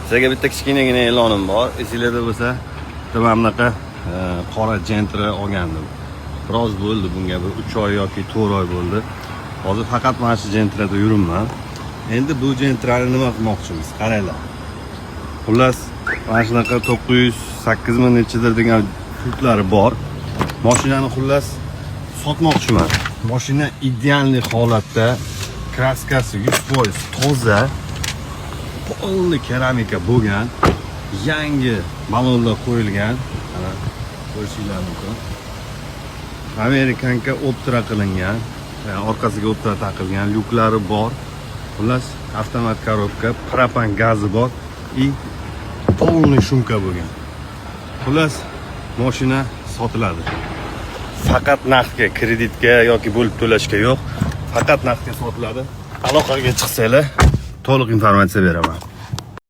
Sizlarga bitta kichkinagina e'lonim bor. Esinglarda bo'lsa, mana bunaqa qora Gentra olgandim. Biroz bo'ldi, bunga bir 3 oy yoki 4 oy bo'ldi. Hozir faqat mana shu Gentrada yuribman. Endi bu Gentrani nima qilmoqchimiz? Qaranglar. Xullas, mana shunaqa 908 ming nechidir degan pullari bor. Mashinani xullas sotmoqchiman. Mashina idealniy holatda, kraskasi 100% toza, polni keramika bo'lgan, yangi balonlar qo'yilgan. Mana ko'rishingiz mumkin. Amerikanka optira qilingan, orqasiga optira taqilgan, lyuklari bor. Xullas, avtomat korobka, propan gazi bor и полный shumka bo'lgan. Xullas, mashina sotiladi. Faqat naqdga, kreditga yoki bo'lib to'lashga yo'q, faqat naqdga sotiladi. Aloqaga chiqsanglar, to'liq informatsiya beraman.